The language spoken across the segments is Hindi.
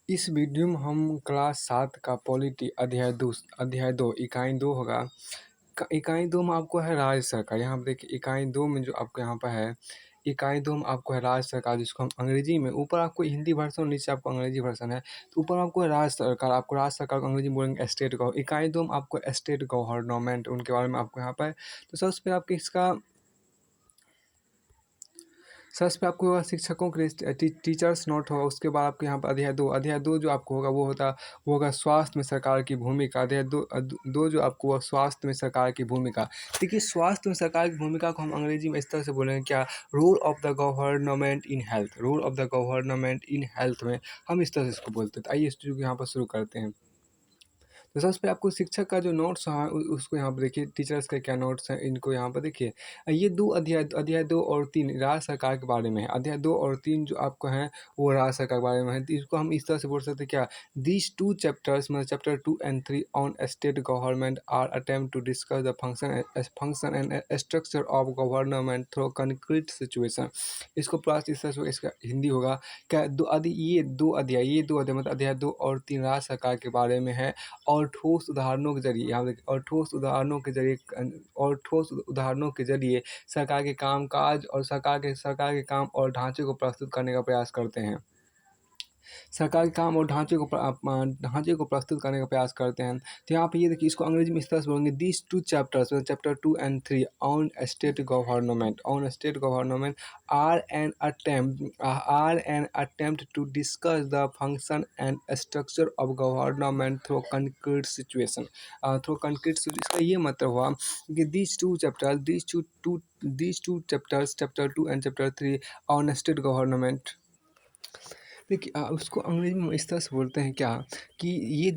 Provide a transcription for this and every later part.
इस वीडियो में हम क्लास 7 का पॉलिटी अध्याय 2 इकाई 2 होगा। इकाई 2 में आपको है राज्य सरकार। यहाँ पे देखिए इकाई 2 में जो आपको यहाँ पर है, इकाई 2 में आपको है राज्य सरकार, जिसको हम अंग्रेजी में, ऊपर आपको हिंदी वर्जन, नीचे आपको अंग्रेजी वर्जन है। तो ऊपर आपको है राज्य सरकार, आपको राज्य सरकार को अंग्रेजी में बोलेंगे स्टेट गवर्नमेंट। इकाई 2 में आपको स्टेट गवर्नमेंट, उनके बारे में आपको यहाँ पर है। तो सबसे पहले आपके इसका सबसे पे आपको होगा शिक्षकों के लिए टीचर्स नोट होगा। उसके बाद आपके यहाँ पर अध्याय 2 जो आपको होगा वो होगा स्वास्थ्य में सरकार की भूमिका। अध्याय 2 जो आपको हुआ स्वास्थ्य में सरकार की भूमिका। देखिए स्वास्थ्य में सरकार की भूमिका को हम अंग्रेजी में इस तरह से बोलेंगे क्या, role of the government in health. Role of the government in health में हम इस तरह से इसको बोलते हैं। तो आइए इस चीज़ को यहाँ पर शुरू करते हैं। तो सबसे पहले आपको शिक्षक का जो नोट्स है उसको यहाँ पर देखिए, टीचर्स के क्या नोट्स हैं इनको यहाँ पर देखिए। ये दो अध्याय 2 और 3 राज्य सरकार के बारे में है। अध्याय 2 और 3 जो आपको हैं वो राज्य सरकार के बारे में है। तो इसको हम इस तरह से बोल सकते हैं क्या, दीज टू चैप्टर्स मतलब chapter 2 and 3 on state government are attempt to discuss the function and structure of government through concrete situation. इसको प्लस इस तरह से इसका हिंदी होगा क्या, ये दो अध्याय मतलब अध्याय 2 और 3 राज्य सरकार के बारे में है। और ठोस उदाहरणों के ज़रिए, यहाँ देखिए, और ठोस उदाहरणों के ज़रिए सरकार के कामकाज और सरकार के काम और ढांचे को प्रस्तुत करने का प्रयास करते हैं। सरकार के काम और ढांचे को प्रस्तुत करने का प्रयास करते हैं। तो यहाँ पे ये देखिए, इसको अंग्रेजी में इस तरह से बोलेंगे, these two chapters chapter 2 and 3 on state government are an attempt to discuss the function and structure of government through concrete situation. इसका ये मतलब हुआ कि these two chapters chapter 2 and chapter 3 on state government. देखिए उसको अंग्रेजी में इस तरह से बोलते हैं क्या, कि ये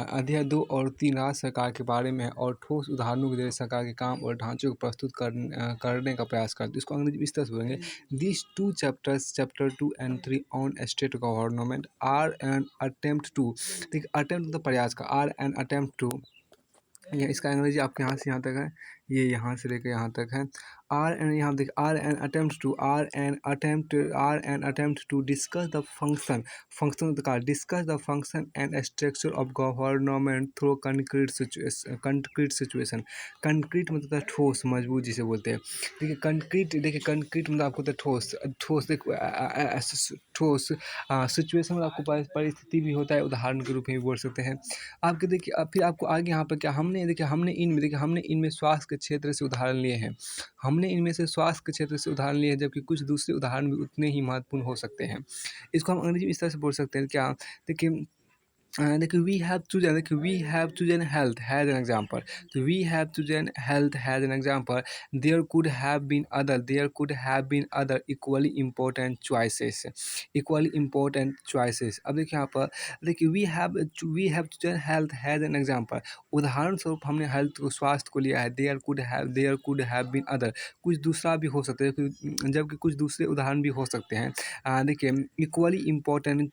अध्याय 2 और 3 राज्य सरकार के बारे में है और ठोस उदाहरणों के जरिए सरकार के काम और ढांचे को प्रस्तुत करने का प्रयास करते हैं। इसको अंग्रेजी में इस तरह से बोलेंगे, this two chapters chapter 2 and 3 on state government are an attempt to. देखिए अटेम्प्ट मतलब प्रयास का, आर एन अटेम्प्ट टू, इसका अंग्रेजी आपके यहाँ से यहाँ तक है, ये यहाँ से लेकर यहाँ तक है। यहाँ देखिए, are an attempt to discuss the function का discuss the function and structure of government through concrete situation. Concrete मतलब ठोस मजबूत जिसे बोलते हैं। देखिए कंक्रीट मतलब आपको तो ठोस देखो ठोस सिचुएशन मतलब आपको परिस्थिति भी होता है, उदाहरण के रूप में भी बोल सकते हैं। आपके देखिए फिर आपको आगे यहाँ पर क्या, हमने इनमें स्वास्थ्य के क्षेत्र से उदाहरण लिए हैं। हमने इनमें से स्वास्थ्य के क्षेत्र से उदाहरण लिए हैं, जबकि कुछ दूसरे उदाहरण भी उतने ही महत्वपूर्ण हो सकते हैं। इसको हम अंग्रेजी में इस तरह से बोल सकते हैं क्या, देखिए we have chosen health as an example. So we have chosen health as an example. There could have been other equally important choices. अब देखिए यहाँ पर, देखिए we have chosen health as an example. उदाहरण स्वरूप हमने हेल्थ को, स्वास्थ्य को लिया है। there could have been other, कुछ दूसरा भी हो सकता है, जबकि कुछ दूसरे उदाहरण भी हो सकते हैं। देखिए इक्वली इम्पोर्टेंट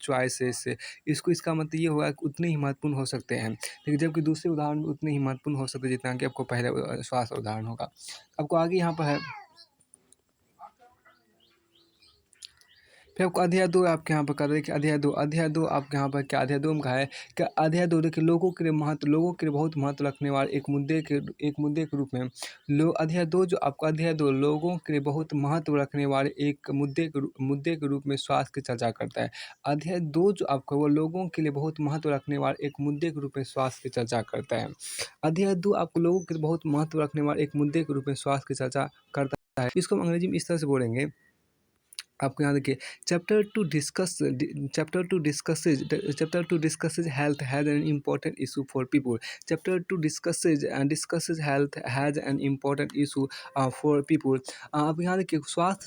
चॉइसेस, इसका मतलब ये होगा कि उतने ही महत्वपूर्ण हो सकते हैं, लेकिन जबकि दूसरे उदाहरण भी उतने ही महत्वपूर्ण हो सकते हैं जितना कि आपको पहले स्वास्थ्य उदाहरण होगा। आपको आगे यहाँ पर है, फिर आपको अध्याय 2 आपके यहाँ पर कर देखिए, अध्याय दो आपके यहाँ पर क्या, अध्याय 2 में कहा है कि अध्याय 2 देखिए, लोगों के लिए बहुत महत्व रखने वाले एक मुद्दे के रूप में अध्याय 2 जो आपका अध्याय 2 लोगों के लिए बहुत महत्व रखने वाले एक मुद्दे के रूप में स्वास्थ्य की चर्चा करता है। अध्याय 2 जो आपका वो लोगों के लिए बहुत महत्व रखने वाले एक मुद्दे के रूप में स्वास्थ्य की चर्चा करता है। अध्याय 2 आपको लोगों के लिए बहुत महत्व रखने वाले एक मुद्दे के रूप में स्वास्थ्य की चर्चा करता है। इसको हम अंग्रेजी में इस तरह से बोलेंगे, आपको यहाँ देखिए, chapter two discusses health has an important issue for people. Chapter 2 discusses health has an important issue for people. अब यहाँ देखिए स्वास्थ्य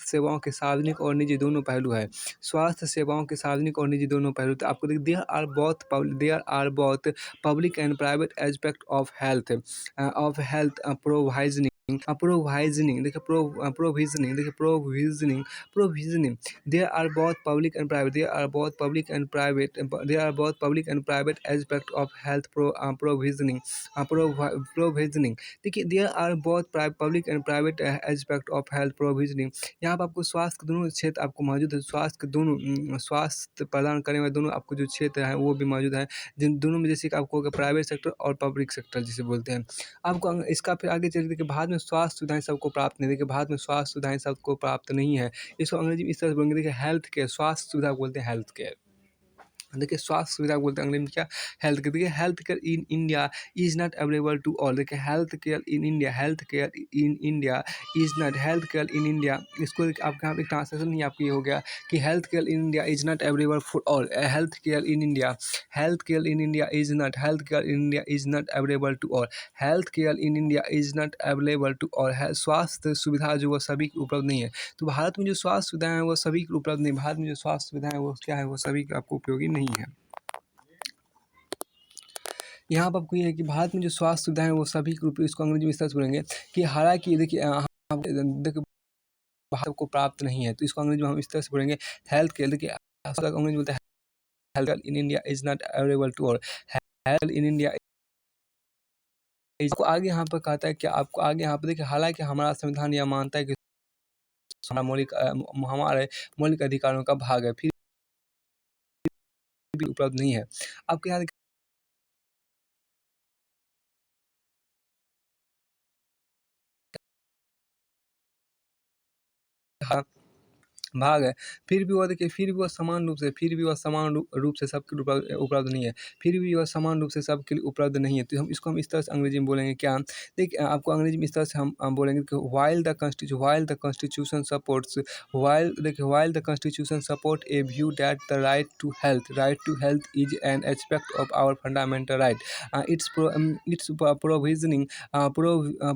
सेवाओं के सार्वजनिक और निजी दोनों पहलू है। स्वास्थ्य सेवाओं के सार्वजनिक और निजी दोनों पहलू, तो आपको देखिए there are both public and private aspect of health provisioning. Provisioning देखिए प्रोविजनिंग देखिए provisioning there are both public and private there are both public and private there are both public and private aspect of health provisioning provisioning देखिए there are both public and private aspect of health provisioning यहाँ पर आपको स्वास्थ्य के दोनों क्षेत्र आपको मौजूद है स्वास्थ्य के दोनों स्वास्थ्य प्रदान करने वाले दोनों आपको जो क्षेत्र है वो भी मौजूद है जिन दोनों में जैसे कि आपको प्राइवेट सेक्टर और पब्लिक सेक्टर जिसे बोलते हैं आपको इसका फिर आगे चल देखिए भारत में स्वास्थ्य सुविधाएं सबको प्राप्त नहीं देखिए भारत में स्वास्थ्य सुविधाएं सबको प्राप्त नहीं है इसको अंग्रेजी में इस तरह से बोलेंगे देखिए हेल्थ केयर स्वास्थ्य सुविधा को बोलते हैं हेल्थ केयर देखिए स्वास्थ्य सुविधा बोलते हैं अंग्रेजी में क्या हेल्थ केयर देखिए health care in India is not available to all देखिए health care in India health care in India is not health care in India इसको आपके यहाँ पे ट्रांसलेशन नहीं आपकी हो गया कि health care in India is not available for all health care in India health care in India is not health care in India is not available to all health care in India is not available to all स्वास्थ्य सुविधा जो वो सभी को उपलब्ध नहीं है तो भारत में जो स्वास्थ्य सुविधाएं हैं वो सभी को उपलब्ध नहीं भारत में जो स्वास्थ्य सुविधाएं वो क्या है वो सभी को आपको उपयोगी नहीं है यहाँ पर आपको ये है कि भारत में जो स्वास्थ्य सुविधाएं हैं वो सभी के रूप इसको अंग्रेजी में इस तरह से बोलेंगे कि हालांकि देखिए देखिए भारत को प्राप्त नहीं है तो इसको अंग्रेजी में हम इस तरह से बोलेंगे हेल्थ केयर देखिए अंग्रेजी में बोलते हैं health in India is not available to all health in India इसको आगे यहाँ पर कहता है कि आपको आगे यहाँ पर देखिए हालांकि हमारा संविधान यह मानता है कि हमारे मौलिक अधिकारों का भाग है फिर भी उपलब्ध नहीं है आपके यहाँ भाग है फिर भी वह देखिए फिर भी वह समान रूप से फिर भी वह समान रूप से सबके लिए उपलब्ध नहीं है फिर भी वह समान रूप से सबके लिए उपलब्ध नहीं है तो हम इस तरह से अंग्रेजी में बोलेंगे क्या देखिए आपको अंग्रेजी में इस तरह से हम बोलेंगे कि while the constitution supports while the constitution support a view that the right to health is an aspect of our fundamental right its provisioning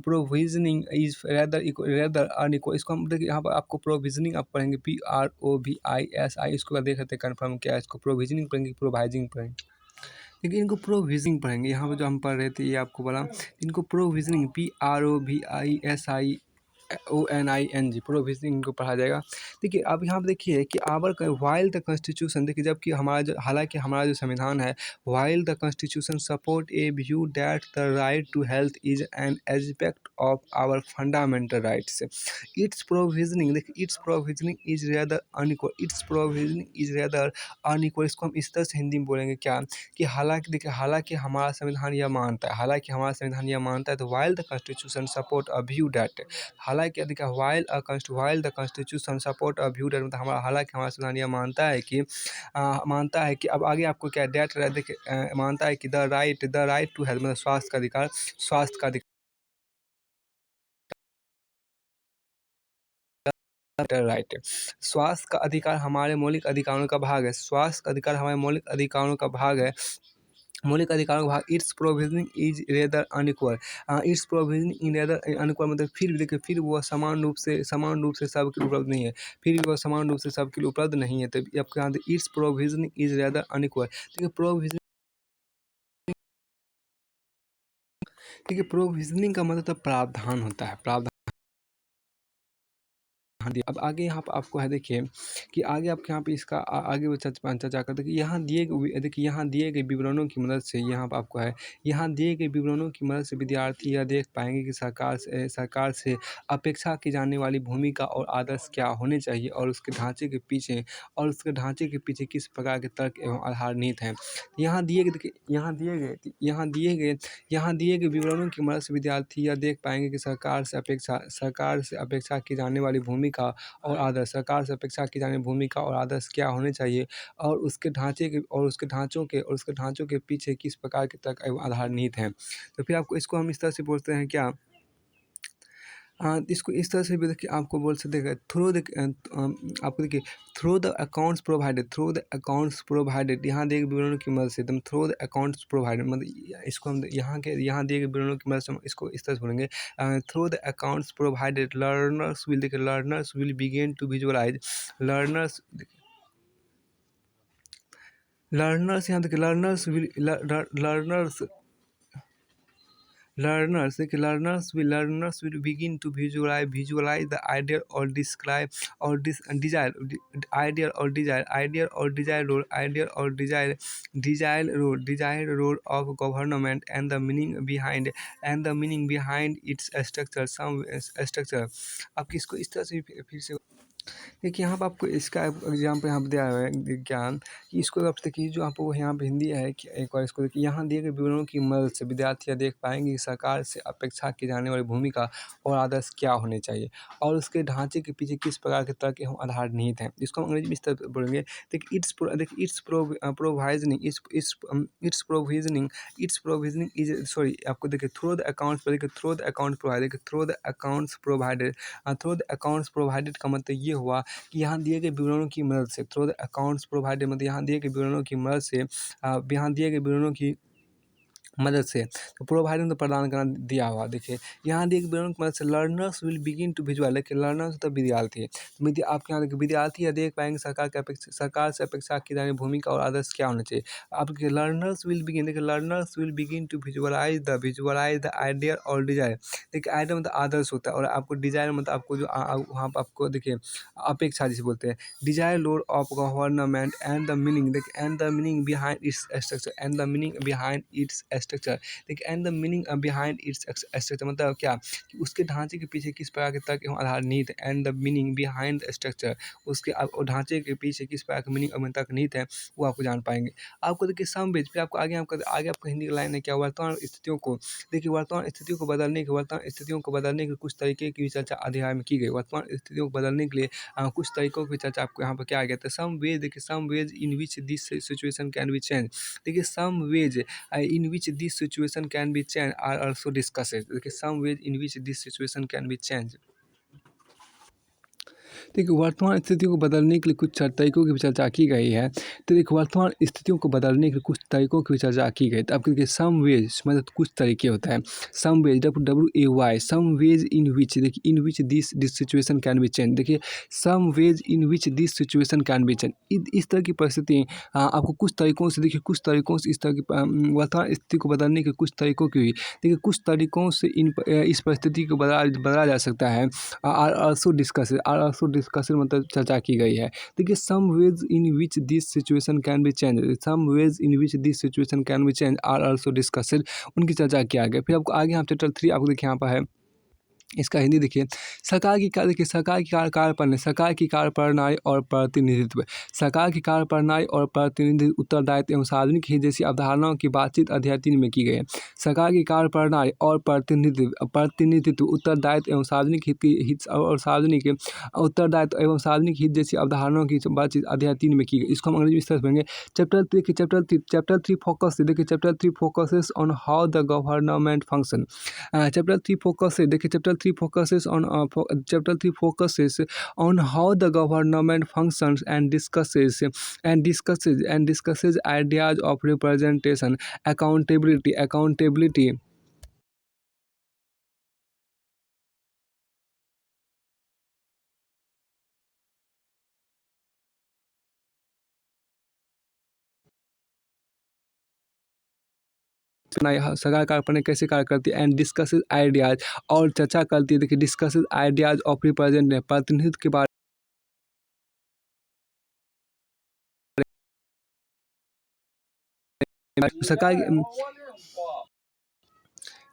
provisioning is rather unequal इसको हम देखिए यहाँ पर आपको प्रोविजनिंग आप पढ़ेंगे PROVISI इसको बाद देख लेते हैं कन्फर्म क्या है इसको प्रोविजनिंग पढ़ेंगे प्रोवाइजिंग पढ़ेंगे लेकिन इनको प्रोविजनिंग पढ़ेंगे यहाँ पर जो हम पढ़ रहे थे ये आपको बोला इनको प्रोविजनिंग PROVISIONING प्रोविजनिंग इनको पढ़ा जाएगा देखिए अब यहाँ पर देखिए कि वाइल द कॉन्स्टिट्यूशन देखिए जबकि हमारा जो हालांकि हमारा जो संविधान है while the constitution support a view that the right to health is an aspect of our fundamental rights its provisioning देखिए its provisioning is rather unequal its provisioning is rather unequal इसको हम इस तरह से हिंदी में बोलेंगे क्या कि हालांकि देखिए हालांकि हमारा संविधान यह मानता है हालांकि हमारा संविधान यह मानता है तो while the constitution support a view that हालांकि देखिए while the constitution support a view that मतलब हमारा हालांकि हमारा संविधान यह मानता है कि अब आगे आपको क्या डेट देखिए मानता है कि द राइट टू हेल्थ मतलब स्वास्थ्य का अधिकार राइट स्वास्थ्य का अधिकार हमारे मौलिक अधिकारों का भाग है स्वास्थ्य का अधिकार हमारे मौलिक अधिकारों का भाग है मौलिक अधिकारों का भाग it's provisioning is rather unequal its provisioning in rather unequal मतलब फिर भी देखिए फिर वह समान रूप से सबके लिए उपलब्ध नहीं है फिर भी वह समान रूप से सबके लिए उपलब्ध नहीं है तो आपके यहाँ it's provisioning is rather unequal provisioning का मतलब प्रावधान होता है प्रावधान हाँ जी, अब आगे यहाँ पर आपको है देखिए कि आगे आपके यहाँ पे इसका आगे वो चर्चा करते कि यहाँ देखिए यहाँ दिए गए विवरणों की मदद से यहाँ पर आपको है यहाँ दिए गए विवरणों की मदद से विद्यार्थी यह देख पाएंगे कि सरकार से अपेक्षा की जाने वाली भूमिका और आदर्श क्या होने चाहिए और उसके ढांचे के पीछे किस प्रकार के तर्क एवं आधार निहित हैं यहाँ दिए गए देखिए यहाँ दिए गए विवरणों की मदद से विद्यार्थी यह देख पाएंगे कि सरकार से अपेक्षा की जाने वाली भूमिका और आदर्श सरकार से अपेक्षा की जाने भूमिका और आदर्श क्या होने चाहिए और उसके ढांचों के पीछे किस प्रकार के तर्क एवं आधार निहित हैं तो फिर आपको इसको हम इस तरह से बोलते हैं क्या इसको इस तरह से भी देखिए आपको बोल सकते हैं आपको देखिए थ्रू द अकाउंट्स प्रोवाइडेड यहाँ दिए गए विवरणों की मदद से एकदम थ्रू द अकाउंट्स प्रोवाइडेड मतलब इसको हम यहाँ दिए गए विवरणों की मदद से हम इसको इस तरह से बोलेंगे through the accounts provided learners will begin to visualise learners learners यहाँ देखिए learners will begin to visualize the ideal or describe or desired role of government and the meaning behind its structure some structure। आप किसको इस तरह से फिर से देखिए यहाँ पे आपको इसका एग्जाम्पल यहाँ पे दिया हुआ है ज्ञान कि इसको आप देखिए जो आपको यहाँ पे हिंदी है कि एक बार इसको देखिए यहाँ दिए गए विवरणों की मदद से विद्यार्थी देख पाएंगे कि सरकार से अपेक्षा की जाने वाली भूमिका और आदर्श क्या होने चाहिए और उसके ढांचे के पीछे किस प्रकार के तर्क एवं आधार निहित हैं। इसको हम अंग्रेजी में इस तरह बोलेंगे देखिए इट्स प्रोविजनिंग इज सॉरी आपको देखिए थ्रू द अकाउंट्स पर देखिए through the account provided through the accounts provided का मतलब ये हुआ कि यहाँ दिए गए विवरणों की मदद से थ्रू द अकाउंट्स प्रोवाइडेड मतलब यहाँ दिए गए विवरणों की मदद से यहाँ दिए गए विवरणों की मदद से तो प्रोवाइडिंग तो प्रदान करना दिया हुआ देखिए यहाँ दिए गए विवरणों की मदद से learners will begin to visual देखिए लर्नर्स तो विद्यार्थी आपके यहाँ देखिए विद्यार्थी या देख पाएंगे सरकार से अपेक्षा की जाने भूमिका और आदर्श क्या होना चाहिए। आपके लर्नर्स विल बिगिन देखिए learners will begin to visualise the idea और डिजायर देखिए आइडिया मतलब आदर्श होता है और आपको डिजायर मतलब आपको जो वहाँ पर आपको देखिए अपेक्षा जिसे बोलते हैं desired role of government and the meaning देखिए and the meaning behind its structure and the meaning behind its structure देखिए and the meaning behind its structure मतलब क्या कि उसके ढांचे के पीछे किस प्रकार के तर्क एवं आधार निहित है and the meaning behind structure उसके ढांचे के पीछे किस प्रकार के मीनिंग एवं तर्क निहित है वो आपको जान पाएंगे। आपको देखिए सम बेज फिर आपको आगे आपको हिंदी की लाइन है क्या वर्तमान स्थितियों को देखिए वर्तमान स्थितियों को बदलने के कुछ तरीके की चर्चा अध्याय में की गई। वर्तमान स्थितियों को बदलने के लिए कुछ तरीकों की चर्चा आपको यहाँ पर क्या गया था सम वेज देखिए some ways in which this situation can be change देखिए some ways in which this situation can be changed are also discussed देखिए some ways in which this situation can be changed। देखिए वर्तमान स्थितियों को बदलने के लिए कुछ तरीकों की भी चर्चा की गई है। तो देखिए वर्तमान स्थितियों को बदलने के लिए कुछ तरीकों की भी चर्चा की गई तो आपको देखिए सम वेज मतलब कुछ तरीके होता है some ways WAY some ways in which देखिए in which this situation can be change देखिए some ways in which this situation can be change इस तरह की परिस्थिति आपको कुछ तरीकों से देखिए कुछ तरीकों से इस तरह की वर्तमान स्थिति को बदलने के कुछ तरीकों की देखिए कुछ तरीकों से इस परिस्थिति को बदला जा सकता है आर आल्सो डिस्कस मतलब चर्चा की गई है। देखिए some ways in which this situation can be change some ways in which this situation can be change are also discussed उनकी चर्चा किया गया। फिर आपको आगे हम चैप्टर 3 आपको देखिए यहाँ पर है इसका हिंदी देखिए सरकार की कार्यप्रणाली और प्रतिनिधित्व सरकार की कार्यप्रणाली और प्रतिनिधित्व उत्तरदायित्व एवं सार्वजनिक हित जैसी अवधारणाओं की बातचीत अध्याय 3 में की गई है। सरकार की कार्यप्रणाली और प्रतिनिधित्व उत्तरदायित्व एवं सार्वजनिक हित और सार्वजनिक उत्तरदायित्व एवं सार्वजनिक हित जैसी अवधारणाओं की बातचीत अध्याय 3 में की गई। इसको हम अंग्रेजी में इस तरह से पढ़ेंगे चैप्टर 3 फोकस देखिए chapter 3 focuses on how the government function chapter 3 focus देखिए chapter 3 focuses on how the government functions and discusses ideas of representation accountability सरकार कार्यप्रणाली कैसे कार्य करती है एंड डिस्कसेस आइडियाज और चर्चा करती है देखिए डिस्कसेस आइडियाज ऑफ रिप्रेजेंट प्रतिनिधित्व के बारे में सरकार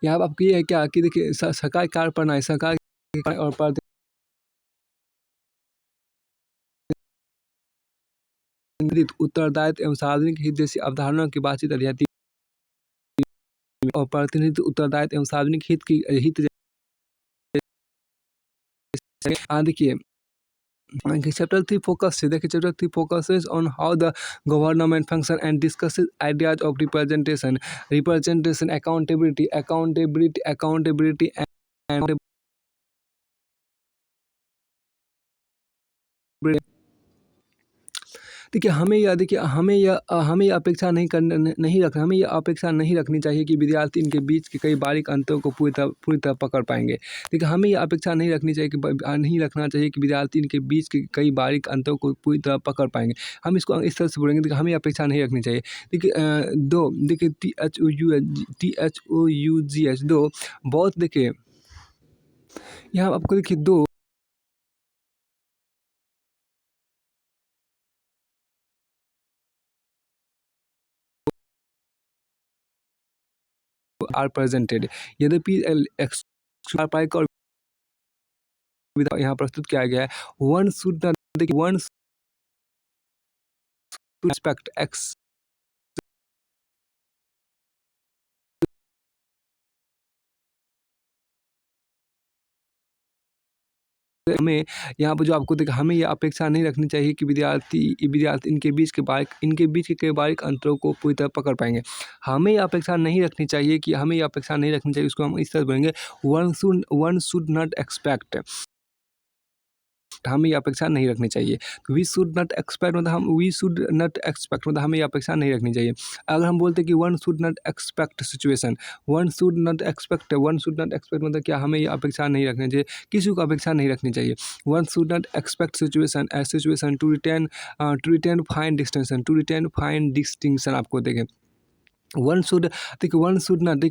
यहाँ आपको ये है क्या कि देखिए सरकार कार्यप्रणाली सरकार और प्रतिनिधित्व उत्तरदायित्व एवं सार्वजनिक हित जैसी अवधारणाओं की बातचीत अध्याय और प्रतिनिधित्व उत्तरदायित्व एवं सार्वजनिक हित की हित देखिए चैप्टर 3 फोकस से देखिए chapter 3 focuses on how the government function and discusses ideas of representation accountability and देखिए हमें ये अपेक्षा नहीं रखना, हमें ये अपेक्षा नहीं रखनी चाहिए कि विद्यार्थी इनके बीच के कई बारीक अंतरों को पूरी तरह पकड़ पाएँगे। देखिए हमें ये अपेक्षा नहीं रखनी चाहिए कि नहीं रखना चाहिए कि विद्यार्थी इनके बीच के कई बारीक अंतरों को पूरी तरह पकड़ पाएँगे। हम इसको इस तरह से बोलेंगे, देखिए हमें अपेक्षा नहीं रखनी चाहिए। देखिए दो देखिए THOUGH दो बहुत देखिए यहाँ आपको देखिए दो आर प्रेजेंटेड, यद्यपि पारंपरिक और विधा यहाँ प्रस्तुत किया गया है। वन शुड नॉट देखिए वन रिस्पेक्ट एक्स हमें यहाँ पर जो आपको देखिए हमें ये अपेक्षा नहीं रखनी चाहिए कि विद्यार्थी इनके बीच के कई बारीक अंतरों को पूरी तरह पकड़ पाएँगे। हमें ये अपेक्षा नहीं रखनी चाहिए कि हमें ये अपेक्षा नहीं रखनी चाहिए, उसको हम इस तरह से बोलेंगे, वन शुड नॉट एक्सपेक्ट, हमें ये अपेक्षा नहीं रखनी चाहिए। वी शुड नॉट एक्सपेक्ट मतलब हमें ये अपेक्षा नहीं रखनी चाहिए। अगर हम बोलते हैं कि one should not expect situation, one should not expect मतलब क्या, हमें ये अपेक्षा नहीं रखनी चाहिए, किसी को अपेक्षा नहीं रखनी चाहिए। One should not expect situation to retain fine distinction आपको देखें। One should not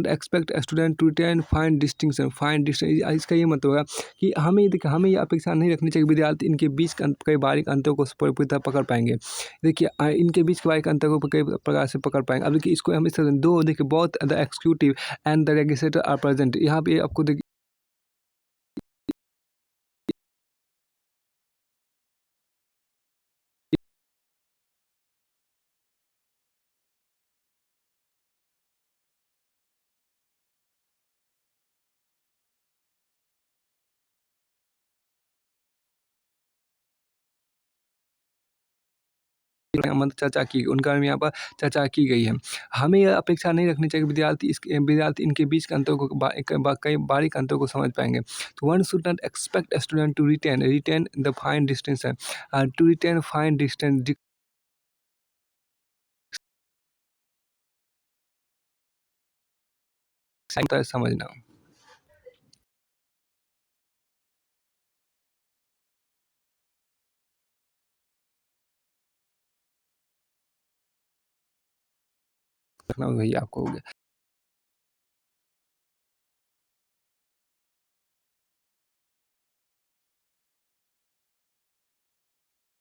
expect student to retain fine distinction इसका ये मतलब होगा कि हमें ये अपेक्षा नहीं रखनी चाहिए विद्यार्थी इनके बीच कई बारीक अंतरों को पूरी तरह पकड़ पाएंगे। देखिए इनके बीच के बारीक अंतरों को कई प्रकार से पकड़ पाएंगे। अब देखिए इसको हम इस तरह दो देखिए both the executive and the legislator are present, यहाँ पे आपको देखिए चर्चा की उनका यहाँ पर चर्चा की गई है। हमें यह अपेक्षा नहीं रखनी चाहिए कि विद्यार्थी इनके बीच के अंतरों को कई बारीक अंतरों को समझ पाएंगे। तो one should not expect student to retain the fine distinction to retain fine distance समझना। रखना वही आपको हो गया।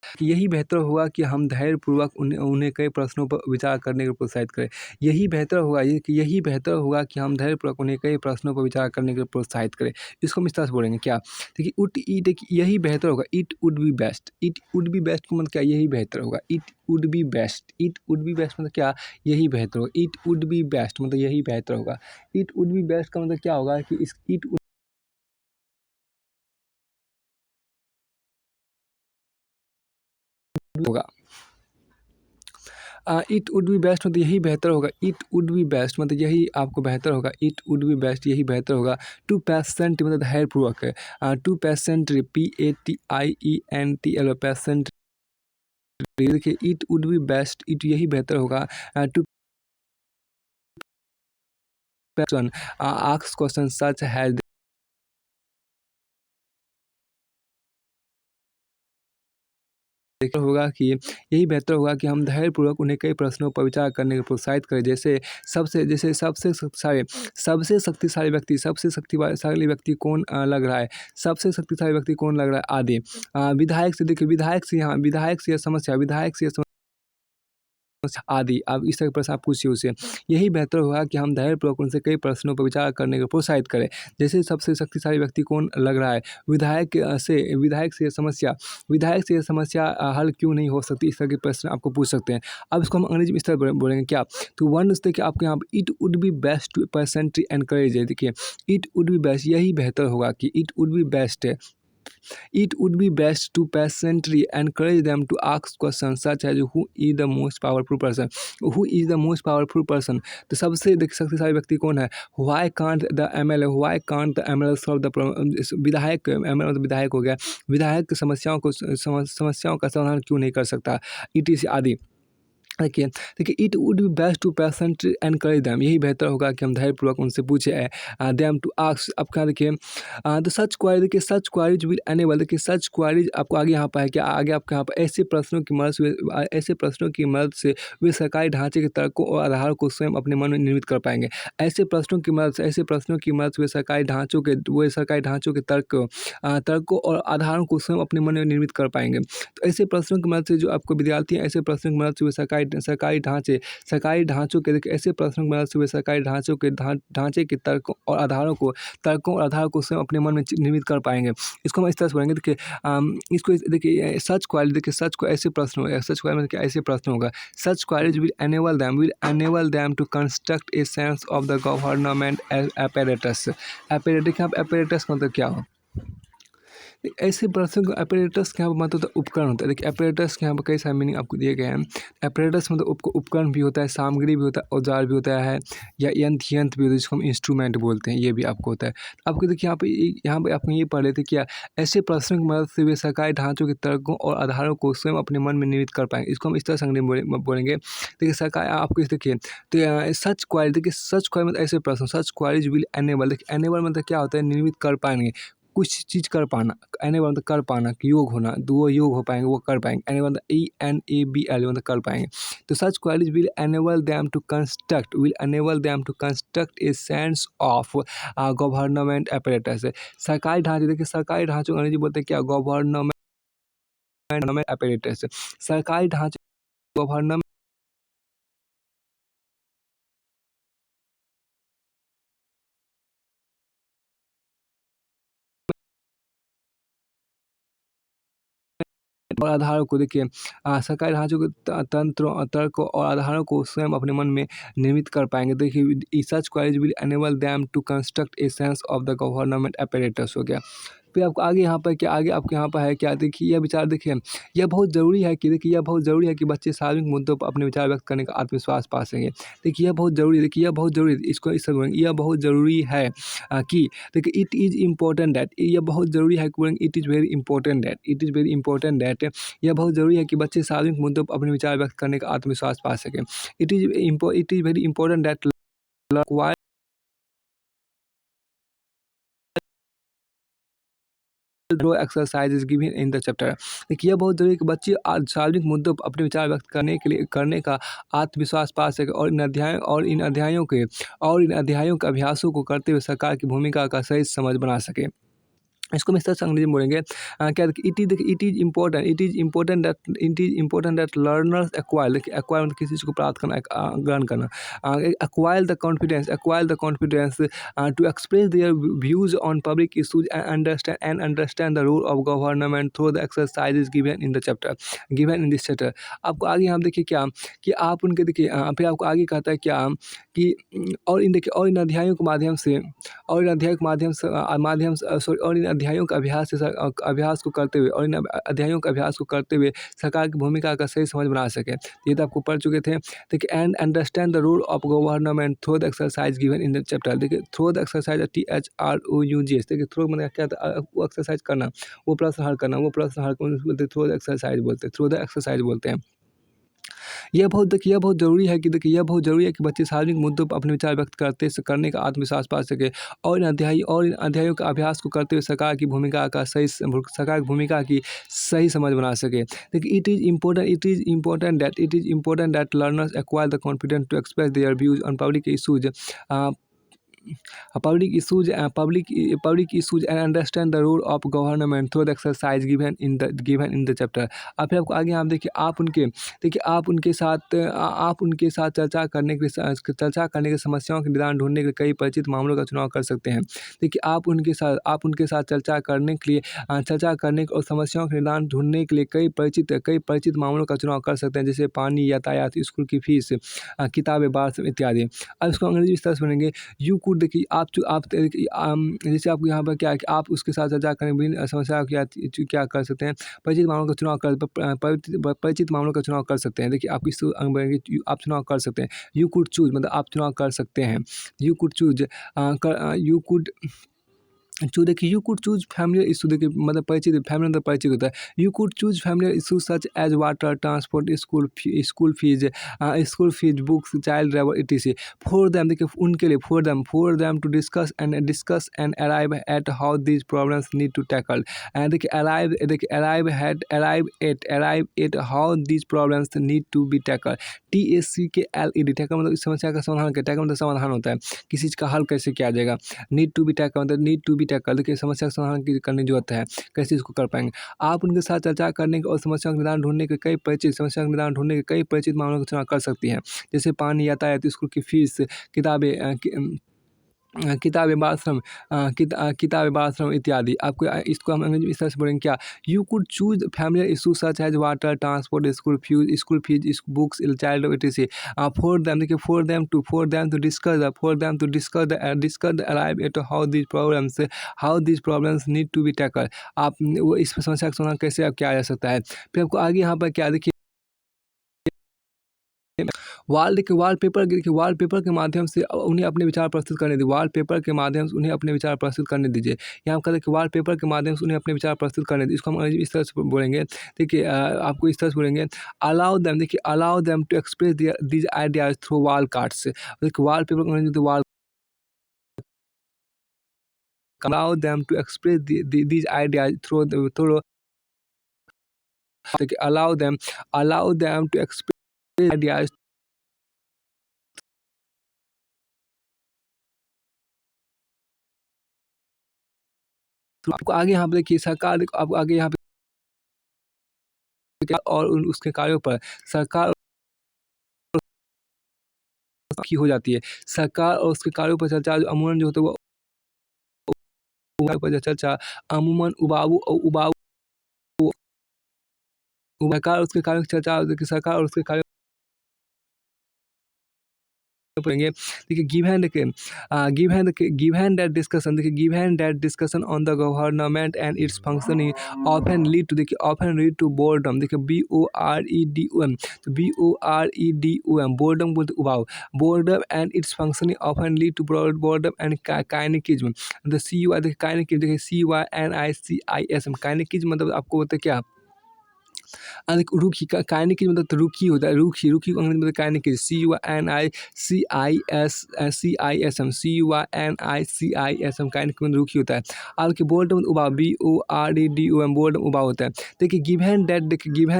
कि यही बेहतर होगा कि हम धैर्यपूर्वक उन्हें कई प्रश्नों पर विचार करने को प्रोत्साहित करें। यही बेहतर होगा कि हम धैर्यपूर्वक उन्हें कई प्रश्नों पर विचार करने के लिए प्रोत्साहित करें। इसको हम इस तरह से बोलेंगे क्या, देखिए यही बेहतर होगा, it would be best. It would be best का मतलब क्या, यही बेहतर होगा। इट वुड बी बेस्ट मतलब क्या, यही बेहतर होगा। इट वुड बी बेस्ट मतलब यही बेहतर होगा। इट वुड बी बेस्ट का मतलब क्या होगा कि इस इट होगा। इट वुड बी बेस्ट मतलब यही बेहतर होगा। इट वुड बी बेस्ट मतलब यही आपको बेहतर होगा। इट वुड बी बेस्ट यही बेहतर होगा। टू पैसेंट मतलब धैर्यपूर्वक है। टू पैसेंट PATIENTL पैसेंट देखिए it would be best it यही बेहतर होगा। To person asks questions such as होगा कि यही बेहतर होगा कि हम धैर्यपूर्वक उन्हें कई प्रश्नों पर विचार करने को प्रोत्साहित करें, जैसे सबसे शक्तिशाली व्यक्ति कौन लग रहा है, सबसे शक्तिशाली व्यक्ति कौन लग रहा है आदि। विधायक से देखिए विधायक से यह समस्या आदि। अब इस तरह के प्रश्न आप पूछिए उससे। यही बेहतर होगा कि हम धैर्यपूर्वक उनसे कई प्रश्नों पर विचार करने को प्रोत्साहित करें, जैसे सबसे शक्तिशाली व्यक्ति कौन लग रहा है, विधायक से यह समस्या हल क्यों नहीं हो सकती, इस तरह के प्रश्न आपको पूछ सकते हैं। अब इसको हम अंग्रेजी में इस तरह बोलेंगे क्या, तो वन देखिए आपके यहाँ it would be best two percent encourage है। देखिए इट वुड बी बेस्ट यही बेहतर होगा कि इट वुड बी बेस्ट है It would be best to patiently encourage them to ask questions such as who is the most powerful person, who is the most powerful person। तो सबसे शक्तिशाली व्यक्ति कौन है? Why can't the MLA, why can't the MLA solve the problem? विधायक, MLA मतलब विधायक हो गया, विधायक समस्याओं को समस्याओं का समाधान क्यों नहीं कर सकता, ETC आदि। देखिए देखिए, it would be best to patient encourage them, यही बेहतर होगा कि हम धैर्यपूर्वक उनसे पूछे दैम टू आस्क। आपका देखिए तो सच क्वारी, देखिए सच क्वारीज विल एनेबल, देखिए सच क्वारीज आपको आगे यहाँ पर है कि आगे आपके यहाँ पर ऐसे प्रश्नों की मदद से वे सरकारी ढांचे के तर्कों और आधार को स्वयं अपने मन में निर्मित कर पाएंगे। ऐसे प्रश्नों की मदद से वे सरकारी ढांचों के तर्कों और आधारों को स्वयं अपने मन में निर्मित कर पाएंगे। तो ऐसे प्रश्नों की मदद से जो आपको विद्यार्थी हैं, ऐसे प्रश्नों की मदद से वे सरकारी ढांचों के, देखिए ऐसे प्रश्नों की मदद से वे सरकारी ढांचे के तर्कों और आधारों को स्वयं अपने मन में निर्मित कर पाएंगे। इसको हम इस तरह से बोलेंगे, देखिए इसको देखिए सच क्वारी, देखिए सच को ऐसे प्रश्न होगा, सच क्वारी में ऐसे प्रश्न होगा, such queries will enable them to construct a sense of the government apparatus। apparatus का मतलब क्या हो? ऐसे प्रश्न को apparatus के यहाँ पर मतलब उपकरण होता है। देखिए apparatus के यहाँ पर कई सारे मीनिंग आपको दिए गए हैं। apparatus मतलब उपकरण भी होता है, सामग्री भी होता है, औजार भी होता है, या यंत्र भी होता है जिसको हम इंस्ट्रूमेंट बोलते हैं, ये भी आपको होता है। आपको देखिए यहाँ पे आपको ये पढ़ लेते क्या, ऐसे प्रश्नों की मदद से वे सरकारी ढांचों के तर्कों और आधारों को स्वयं अपने मन में निर्मित कर पाएंगे। इसको हम इस तरह से बोलेंगे। देखिए सरकार आपको इस देखिए तो सच क्वारी, देखिए सच क्वारी मतलब ऐसे प्रश्न, सच क्वारीज विल एनेबल, देखिए एनेबल मतलब क्या होता है, निर्मित कर पाएंगे, कुछ चीज़ कर पाना। एनेबल मतलब कर पाना, योग होना, वो योग हो पाएंगे, वो कर पाएंगे। एनेबल मतलब ENABL मतलब कर पाएंगे। तो such qualities will enable them to construct a sense of government apparatus। सरकारी ढांचे, देखिए सरकारी ढांचों को अंग्रेजी बोलते हैं क्या, गवर्नमेंट apparatus। सरकारी ढांचे गवर्नमेंट और आधारों को, देखिए सरकारी ढांचों के तर्कों और आधारों को स्वयं अपने मन में निर्मित कर पाएंगे। देखिए such queries will enable them to construct a sense of the government apparatus हो गया। फिर आपको आगे यहाँ पर क्या, आगे आपके यहाँ पर है क्या, देखिए यह विचार, देखिए यह बहुत ज़रूरी है कि, देखिए यह बहुत ज़रूरी है कि बच्चे सार्वजनिक मुद्दों पर अपने विचार व्यक्त करने का आत्मविश्वास पा सकें। देखिए यह बहुत ज़रूरी है, देखिए यह बहुत ज़रूरी है, इसको इस तरह बोलेंगे, यह बहुत ज़रूरी है कि, देखिए इट इज़ इम्पोर्टेंट दैट, यह बहुत ज़रूरी है कि बोलेंगे it is very important that, यह बहुत ज़रूरी है कि बच्चे सार्वजनिक मुद्दों पर अपने विचार व्यक्त करने का आत्मविश्वास पा सकें। It is very important that the exercises given in the chapter. देखिए यह बहुत जरूरी है कि बच्चे सार्वजनिक मुद्दों पर अपने विचार व्यक्त करने का आत्मविश्वास पा सके, और इन अध्यायों के अभ्यासों को करते हुए सरकार की भूमिका का सही समझ बना सके। इसको हम इस तरह से अंग्रेजी में बोलेंगे क्या, it is important that learners acquire, देखिए एक्वायर मतलब किसी चीज़ को प्राप्त करना, ग्रहण करना, acquire the confidence to express their views on public issues and understand the role of government through the exercises given in this chapter. आपको आगे यहाँ देखिए क्या, कि आप उनके, देखिए फिर आपको आगे कहता है क्या कि और इन अध्यायों के माध्यम से और इन अध्यायों के अध्यायों के अभ्यास को करते हुए सरकार की भूमिका का सही समझ बना सके। ये तो आपको पढ़ चुके थे। देखिए and understand the role of government through the exercise given in the chapter. देखिए थ्रू द एक्सरसाइज THROUGH, देखिए थ्रू मतलब क्या था, वो एक्सरसाइज करना, वो प्रश्न हल करना, थ्रू द एक्सरसाइज बोलते हैं। यह बहुत ज़रूरी है कि, देखिए यह बहुत ज़रूरी है कि बच्चे सार्वजनिक मुद्दों पर अपने विचार व्यक्त करने का आत्मविश्वास पा सके, और इन अध्यायों का अभ्यास को करते हुए सरकार की भूमिका की सही समझ बना सके। देखिए it is important that learners acquire the confidence to express their views on public issues and understand the role of government through the exercise given in the chapter। अब फिर आपको आगे आप देखिए आप उनके साथ चर्चा करने के समस्याओं के निदान ढूंढने के लिए कई परिचित मामलों का चुनाव कर सकते हैं। देखिए आप उनके साथ चर्चा करने और समस्याओं के निदान ढूंढने के लिए कई परिचित मामलों का चुनाव कर सकते हैं, जैसे पानी, यातायात, स्कूल की फीस, किताबें, बार इत्यादि। अब इसको अंग्रेजी इस तरह से बोलेंगे, यू कुड देखिए आप देखिए जैसे आपको यहाँ पर क्या है कि आप उसके साथ चर्चा करें, विभिन्न समस्याओं की क्या कर सकते हैं, परिचित मामलों का चुनाव कर परिचित मामलों का चुनाव कर सकते हैं। देखिए आप इस अंग में आप चुनाव कर सकते हैं। यू कुड चूज़ मतलब आप चुनाव कर सकते हैं। You could choose you could जो देखिए you could choose familiar issue देखिए मतलब परिचित फैमिली मतलब परिचित होता है। You could choose familiar issue such as water, transport, school fees, books, child labour E T C. For them देखिए उनके लिए for them to discuss and arrive at how these problems need to tackle. देखिए arrive at how these problems need to be tackle. TACKLED tackle मतलब इस समस्या का समाधान क्या, टैकल मतलब समाधान होता है, किसी चीज़ का हल कैसे किया जाएगा। नीड टू बी टैकल मतलब नीड टू बी टैकल देखिए समस्या का समाधान करने की जरूरत है, कैसे इसको कर पाएंगे। आप उनके साथ चर्चा करने के और समस्या का निदान ढूंढने के कई परिचित मामलों का चुनाव कर सकती हैं, जैसे पानी, यातायात, स्कूल की फीस, किताबें किताबें बाथरूम इत्यादि। आपको इसको हम अंग्रेजी में इस तरह से बोलेंगे क्या, you could choose familiar issue such as water, transport, school fees, books, child etc. For them to discuss the arrive at how these problems need to be tackled। आप वो इस समस्या का समाधान कैसे आप किया जा सकता है। फिर आपको आगे यहाँ पर क्या देखिए वॉलपेपर के माध्यम से उन्हें अपने विचार प्रस्तुत करने दीजिए। वॉलपेपर के माध्यम से उन्हें अपने विचार प्रस्तुत करने दीजिए। यहाँ कहते हैं कि वॉलपेपर के माध्यम से उन्हें अपने विचार प्रस्तुत करने दीजिए। इसको हम इस तरह से बोलेंगे, देखिए आपको इस तरह से बोलेंगे, allow them to express these ideas through wall cards. देखिए वॉलपेपर को allow them to express these ideas through allow them to express ideas। आपको आगे यहाँ पे देखिए सरकार आपको आगे यहाँ पे और उसके कार्यों पर सरकार की हो जाती है। सरकार और उसके कार्यों पर चर्चा अमूमन जो होता है वो पर चर्चा अमूमन उबाऊ सरकार उसके कार्यों की चर्चा सरकार और उसके कार्यों पढ़ेंगे। देखिए given that discussion on the government and its functioning often lead to boredom. देखिए BOREDOM तो BOREDOM बोर्डम बोलते उबाऊ, boredom and its functioning often lead to boredom and cynicism. The CUI देखिए काइनेकिज्म देखिए CYNICISM काइनेकिज्म मतलब आपको होता है क्या, रुखी काइनेकिज्म मतलब तो रुखी होता है, रुखी को अंग्रेजी में काइनेकिज्म CYNICISM काइनेकिज्म मतलब रुखी होता है। आपके बोर्ड में उबाऊ BOREDOM बोर्ड में उबाऊ होता है। देखिए given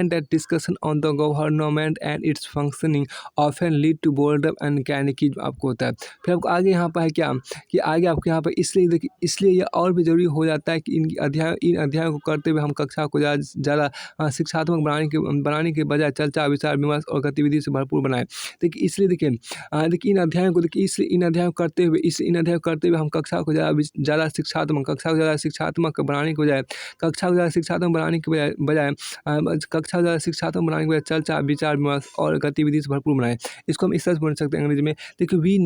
that discussion on the government and its functioning often lead to boredom and cynicism आपको होता है। फिर आपको आगे यहाँ पर है क्या कि आगे आपको यहाँ पर इसलिए देखिए इसलिए यह और भी जरूरी हो जाता है कि इन अध्यायों को करते हुए हम कक्षा को ज़्यादा शिक्षात्मक बनाने के बजाय चर्चा, विचार विमर्श और गतिविधि से भरपूर बनाएं। देखिए इसलिए देखिए इन अध्यायों को देखिए इसलिए इन अध्यायों को करते हुए हम कक्षा को ज़्यादा शिक्षात्मक बनाने के बजाय चर्चा, विचार विमर्श और गतिविधि से भरपूर बनाएं। इसको हम इस तरह से बोल सकते हैं अंग्रेजी में, देखिए we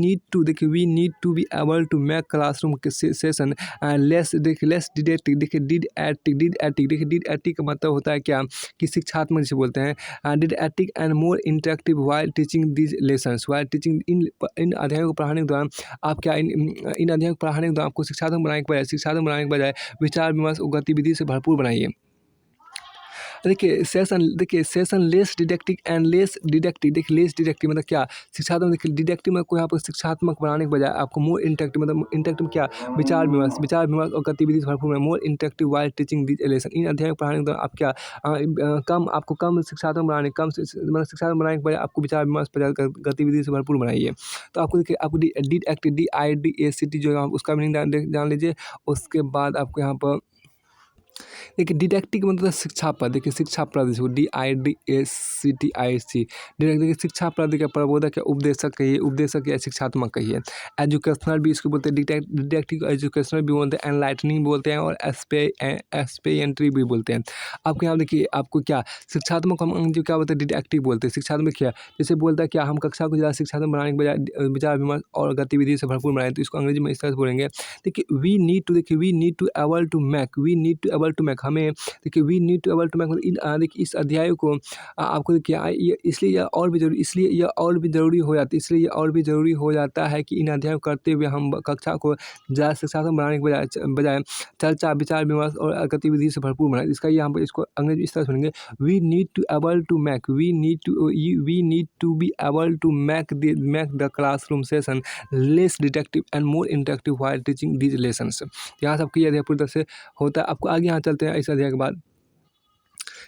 need to be able to make classroom session less didactic. देखिए डिडैक्टिक का मतलब होता है क्या कि शिक्षात्मक जिसे बोलते हैं, didactic and more interactive while teaching these lessons. इन अध्यायों को पढ़ाने के दौरान आप क्या इन अध्यायों को पढ़ाने के दौरान आपको शिक्षात्मक बनाने के बजाय विचार विमर्श और गतिविधि से भरपूर बनाइए। देखिए सेशन लेस डिडक्टिव मतलब क्या शिक्षात्मक। देखिए डिडक्टिव में कोई यहाँ पर शिक्षात्मक बनाने के बजाय आपको मोर इंटरेक्टिव मतलब इंटरेक्टिव क्या विचार विमर्श और गतिविधि से भरपूर है, more interactive while teaching this lesson. इन अध्याय पढ़ाने के दौरान आप क्या कम शिक्षात्मक बनाने के बजाय आपको विचार विमर्श गतिविधि से भरपूर बनाइए। तो आपको देखिए आपको DIDACT जो है उसका मीनिंग जान लीजिए। उसके बाद आपको यहाँ पर देखिए डिडैक्टिक मतलब शिक्षा पद, देखिए शिक्षा पद जिसको DIDACTIC, डिडैक्टिक देखिए शिक्षा पद या प्रबोधक या उपदेशक कहिए, उपदेशक या शिक्षात्मक कहिए। एजुकेशनल भी इसको बोलते हैं, डिडैक्टिक एजुकेशनल भी बोलते हैं, एनलाइटनिंग बोलते हैं और एस्पेयंट्री भी बोलते हैं। आपके यहाँ देखिए आपको क्या शिक्षात्मक हम जो क्या बोलते हैं डिडैक्टिक बोलते हैं, शिक्षात्मक क्या जैसे बोलता है क्या हम कक्षा को ज़्यादा शिक्षात्मक बनाने के बजाय विचार विमर्श और गतिविधि से भरपूर बनाएं, तो इसको अंग्रेजी में इस तरह से बोलेंगे। देखिए we need to able to make हमें देखिए we need to able to make देखिए इस अध्याय को आपको देखिए ये इसलिए यह और भी ज़रूरी इसलिए यह और भी ज़रूरी हो जाती है इसलिए यह और भी ज़रूरी हो जाता है कि इन अध्यायों को करते हुए हम कक्षा को ज़्यादा शिक्षात्मक बनाने के बजाय चर्चा विचार विमर्श और गतिविधि से भरपूर बनाए। इसका ये हम इसको अंग्रेजी इस तरह सुनेंगे। We need to be able to make the classroom session less detective and more interactive while teaching these lessons. यहाँ सबकी अध्याय पूरी तरह से होता है। आपको आगे यहाँ चलते हैं इस अध्याय के बाद।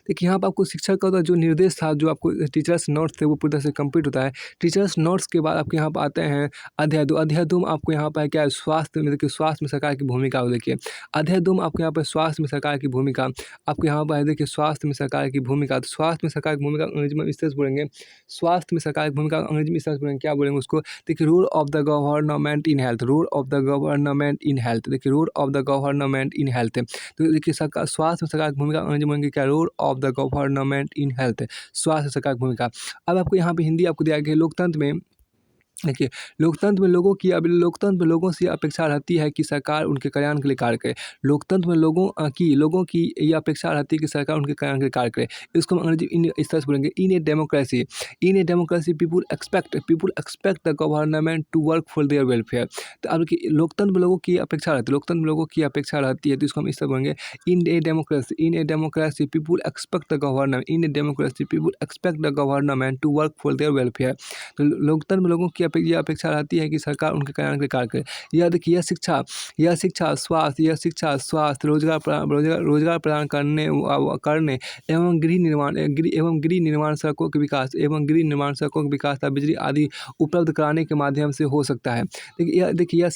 देखिए यहाँ पर आपको शिक्षक का जो निर्देश था, जो आपको टीचर्स नोट्स थे, वो पूरी तरह से कंप्लीट होता है। टीचर्स नोट्स के बाद आपके यहाँ पर आते हैं अध्याय 2। अध्याय 2 में आपको यहाँ पर क्या है, स्वास्थ्य में देखिए स्वास्थ्य में सरकार की भूमिका को देखिए। अध्याय 2 में आपके यहाँ पर स्वास्थ्य में सरकार की भूमिका आपको यहाँ पर है, देखिए स्वास्थ्य में सरकार की भूमिका। तो स्वास्थ्य में सरकार की भूमिका अंग्रेजी में इस तरह से बोलेंगे। स्वास्थ्य में सरकार की भूमिका अंग्रेजी में इस तरह से बोलेंगे, क्या बोलेंगे उसको, देखिए role of the government in health, role of the government in health, देखिए role of the government in health. तो देखिए सरकार स्वास्थ्य में सरकार की भूमिका अंग्रेजी में बोलेंगे क्या, role of the government in health, स्वास्थ्य सरकार की भूमिका। अब आपको यहाँ पे हिंदी आपको दिया गया है। लोकतंत्र में देखिए लोकतंत्र में लोगों से अपेक्षा रहती है कि सरकार उनके कल्याण के लिए कार्य करे। लोकतंत्र में लोगों की ये अपेक्षा रहती है कि सरकार उनके कल्याण के लिए कार्य करे। इसको हम अंग्रेजी इस तरह से बोलेंगे, in a democracy people expect the government to work for their welfare. तो अब देखिए लोकतंत्र में लोगों की अपेक्षा रहती है, तो इसको हम इस तरह बोलेंगे, in a democracy people expect the government to work for their welfare. तो लोकतंत्र में लोगों की ये अपेक्षा रहती है कि सरकार उनके कल्याण के लिए कार्य करे। यह देखिए स्वास्थ्य रोजगार प्रदान करने एवं गृह निर्माण सड़कों के विकास तथा बिजली आदि उपलब्ध कराने के माध्यम से हो सकता है। देखिए यह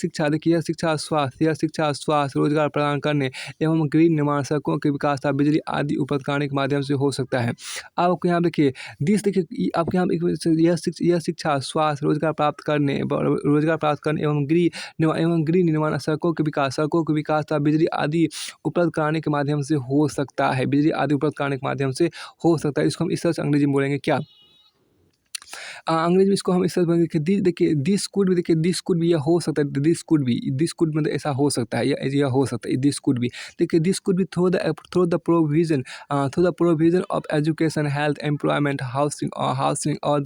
शिक्षा स्वास्थ्य रोजगार प्रदान करने एवं गृह निर्माण सड़कों के विकास तथा बिजली आदि उपलब्ध कराने के माध्यम से हो सकता है। अब आपको यहाँ देखिए आपके यहाँ यह शिक्षा स्वास्थ्य रोजगार प्राप्त करने एवं गृह निर्माण सड़कों के विकास तथा बिजली आदि उपलब्ध कराने के माध्यम से हो सकता है। इसको हम इस तरह से अंग्रेजी में बोलेंगे क्या, अंग्रेजी में इसको हम इस तरह बोलेंगे कि देखिए दिस कुड भी, यह हो सकता है, दिस कुड मतलब ऐसा हो सकता है, यह हो सकता है, दिस कुड भी। देखिए this could be through the provision of education, health, employment, housing और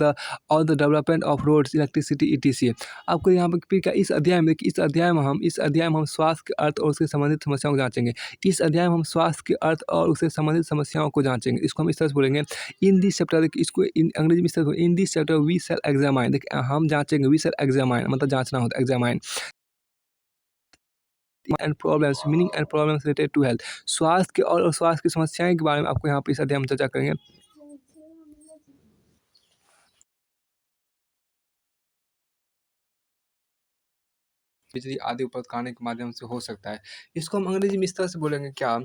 the development of roads, electricity etc। आपको यहाँ पर फिर क्या इस अध्याय में देखिए, इस अध्याय में हम स्वास्थ्य के अर्थ और उससे संबंधित समस्याओं को जांचेंगे। इसको हम इस तरह से बोलेंगे, इन दिस चैप्टर, देखिए इसको अंग्रेजी में इस तरह से, in this chapter we shall examine, देखिए हम जांचेंगे, वी शैल एग्जामाइन मतलब जांचना होता है, examine and problems related to health, स्वास्थ्य की समस्याएं के बारे में आपको यहाँ पे इस अध्याय में चर्चा करेंगे। बिजली आदि उपलब्ध कराने के माध्यम से हो सकता है। इसको हम अंग्रेजी में इस तरह से बोलेंगे क्या,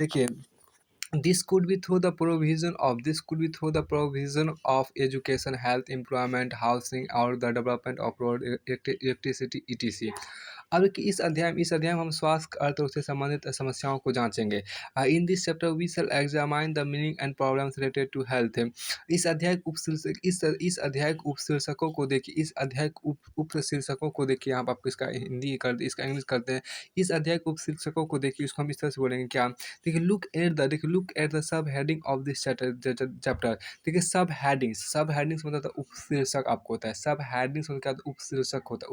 देखिए this could be through the provision of education, health, employment, housing or the development of road, electricity etc। अब कि इस अध्याय में हम स्वास्थ्य के अर्थ और उससे संबंधित समस्याओं को जांचेंगे। In this chapter we shall examine the meaning and problems related to health. इस अध्याय के उपशीर्षकों को देखिए, यहाँ पर आपको इसका हिंदी कर इसका इंग्लिश करते हैं। इस अध्याय के उपशीर्षकों को देखिए, इसको हम इस तरह से बोलेंगे क्या, देखिए look at the sub heading of this chapter. देखिए सब हेडिंग्स मतलब उपशीर्षक आपको होता है, सब हेडिंग्स मतलब क्या होता है, उपशीर्षक होता है।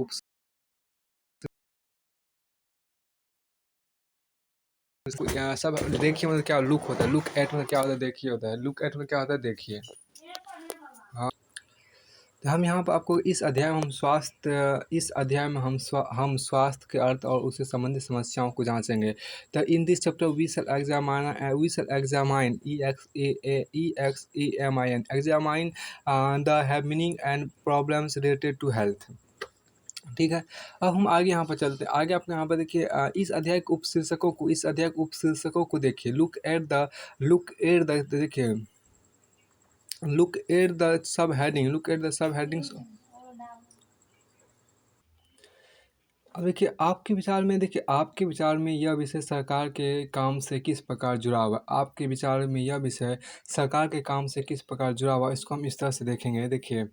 सब देखिए मतलब क्या लुक होता है, लुक एट मतलब क्या होता है, देखिए होता है, लुक एट में क्या होता है, देखिए। हाँ, तो हम यहाँ पर आपको इस अध्याय में हम स्वास्थ्य के अर्थ और उससे संबंधित समस्याओं को जांचेंगे। तो in this chapter we shall examine examine the meaning and problems related to health. ठीक है। अब हम आगे यहाँ पर चलते हैं। आगे आपको यहाँ पर देखिए इस अध्याय के उपशीर्षकों को देखिए। Look at the sub headings. अब आपके विचार में यह विषय सरकार के काम से किस प्रकार जुड़ा हुआ है? आपके विचार में यह विषय सरकार के काम से किस प्रकार जुड़ा हुआ है? इसको हम इस तरह से देखेंगे। देखिए,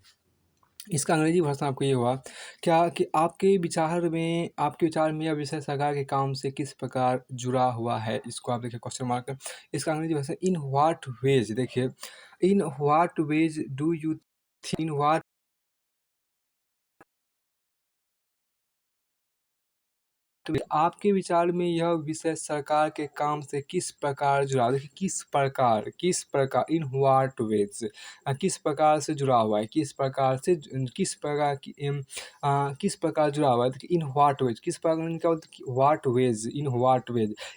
इसका अंग्रेजी वर्षन आपको ये हुआ क्या कि आपके विचार में यह विषय सरकार के काम से किस प्रकार जुड़ा हुआ है? इसको आप देखिए क्वेश्चन मार्क। इसका अंग्रेजी वर्षन इन व्हाट वेज। देखिए, in what ways do you in what आपके विचार में यह विषय सरकार के काम से किस प्रकार जुड़ा, देखिए किस प्रकार इन व्हाट वेज, किस प्रकार से जुड़ा हुआ है, किस प्रकार जुड़ा हुआ है। देखिए, इन व्हाट वेज किस प्रकार, क्या बोलते हैं,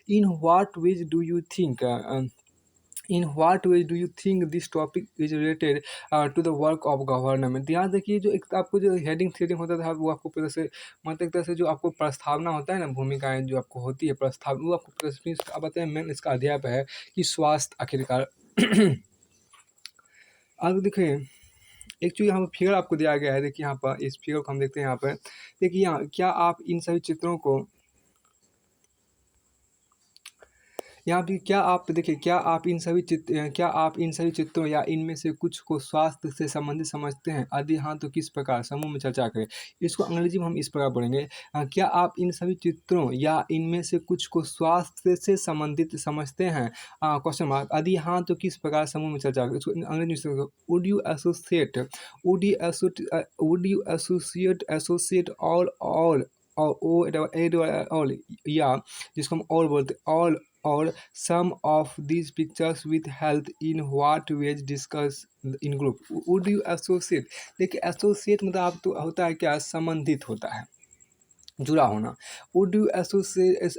in what ways do you think, in what way do you think this topic is related to the work of government. यहाँ देखिए, जो एक आपको जो हेडिंग होता था वो आपको पूरा से मतलब एक तरह से जो आपको प्रस्तावना होता है ना, भूमिकाएं जो आपको होती है प्रस्ताव, वो आपको अब बताएं मेन इसका अध्याय है कि स्वास्थ्य आखिरकार। अब देखिए, एक चीज़ यहाँ पर फिगर आपको दिया गया है। देखिए यहाँ पर इस फिगर को हम देखते हैं। यहाँ पर देखिए, यहाँ क्या आप इन सभी चित्रों को यहाँ पे क्या आप इन सभी चित्रों या इनमें से कुछ को स्वास्थ्य से संबंधित समझते हैं? यदि हाँ, तो किस प्रकार? समूह में चर्चा करें। इसको अंग्रेजी में हम इस प्रकार पढ़ेंगे, क्या आप इन सभी चित्रों या इनमें से कुछ को स्वास्थ्य से संबंधित समझते हैं? Question mark. यदि हाँ, तो किस प्रकार? समूह में चर्चा करें। इसको अंग्रेजी में वुड यू एसोसिएट ऑल या जिसको हम ऑल बोलते हैं, all or some of these pictures with health in what ways discuss in group? would you associate? देखिए, एसोसिएट मतलब आप तो होता है क्या, संबंधित होता है, जुड़ा होना। would you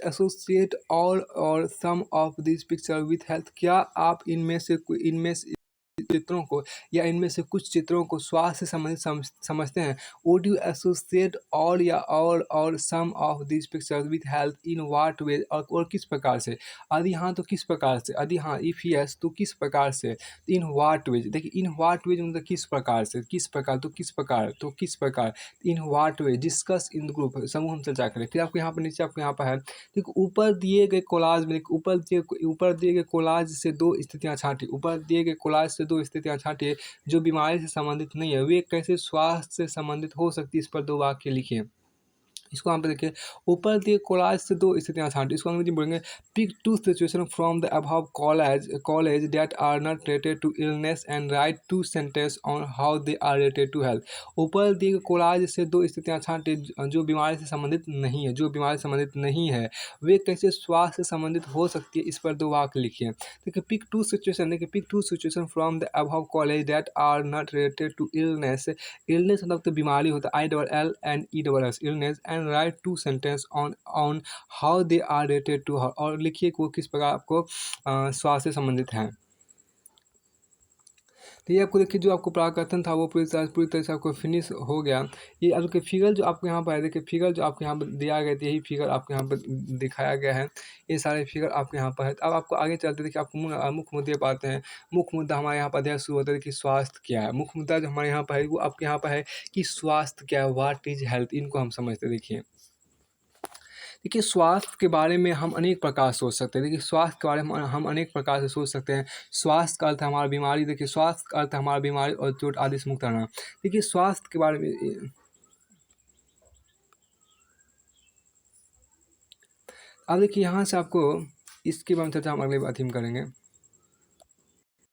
associate all or some of these pictures with health? क्या आप इनमें से चित्रों को या इनमें से कुछ चित्रों को स्वास्थ्य से संबंधित समझते हैं? वुड यू एसोसिएट ऑल या all or some of this pictures with health in what way? और किस प्रकार से? यदि हाँ, तो किस प्रकार से? यदि हाँ, इफ यस, तो किस प्रकार से? In what ways. देखिए, इन व्हाट वेज मतलब किस प्रकार से, किस प्रकार इन what way discuss in group, समूह हम चर्चा करें। फिर आपको यहाँ पर नीचे आपको यहाँ पर है, देखो ऊपर दिए गए कोलाज से दो स्थितियाँ छांटिए जो बीमारी से संबंधित नहीं है, वे कैसे स्वास्थ्य से संबंधित हो सकती है? इस पर 2 वाक्य लिखिए। इसको यहाँ पे देखिए, ऊपर दिए कोलाज से 2 स्थितियाँ छांटिए। इसको अंग्रेजी में बोलेंगे, pick 2 situation from the above college that are not related to illness and write 2 sentence on how they are related to health. ऊपर दिए गए कोलाज से 2 स्थितियाँ छांटिए जो बीमारी से संबंधित नहीं है, वे कैसे स्वास्थ्य से संबंधित हो सकती है? इस पर 2 वाक्य लिखिए। देखिए, pick 2 situation from the above college that are not related to illness मतलब तो बीमारी होता है, ILLNESS, illness, and write 2 sentence on how they are related to, और लिखिए वो किस प्रकार आपको स्वास्थ्य से संबंधित हैं। तो ये आपको देखिए, जो आपको प्राकथन था वो पूरी तरह से आपको फिनिश हो गया। ये आपके फिगर जो आपको यहाँ पर है, देखिए फिगर जो आपको यहाँ पर दिया गया था, यही फिगर आपको यहाँ पर दिखाया गया है। ये सारे फिगर आपके यहाँ पर है। अब आपको आगे चलते देखिए, आपको मुख्य मुद्दे पाते हैं। मुख्य मुद्दा हमारे यहाँ पर अध्याय शुरू होता है कि स्वास्थ्य क्या है। मुख्य मुद्दा जो हमारे यहाँ पर है वो आपके यहाँ पर है कि स्वास्थ्य क्या है, व्हाट इज हेल्थ, इनको हम समझते। देखिए, स्वास्थ्य के बारे में हम अनेक प्रकार से सोच सकते हैं। देखिए, स्वास्थ्य के बारे में हम अनेक प्रकार से सोच सकते हैं। स्वास्थ्य का अर्थ है हमारा बीमारी, देखिए स्वास्थ्य का अर्थ है हमारा बीमारी और चोट आदि से मुक्त रहना। देखिए, स्वास्थ्य के बारे में अब देखिए, यहाँ से आपको इसके बारे में चर्चा हम अगले बात ही में करेंगे।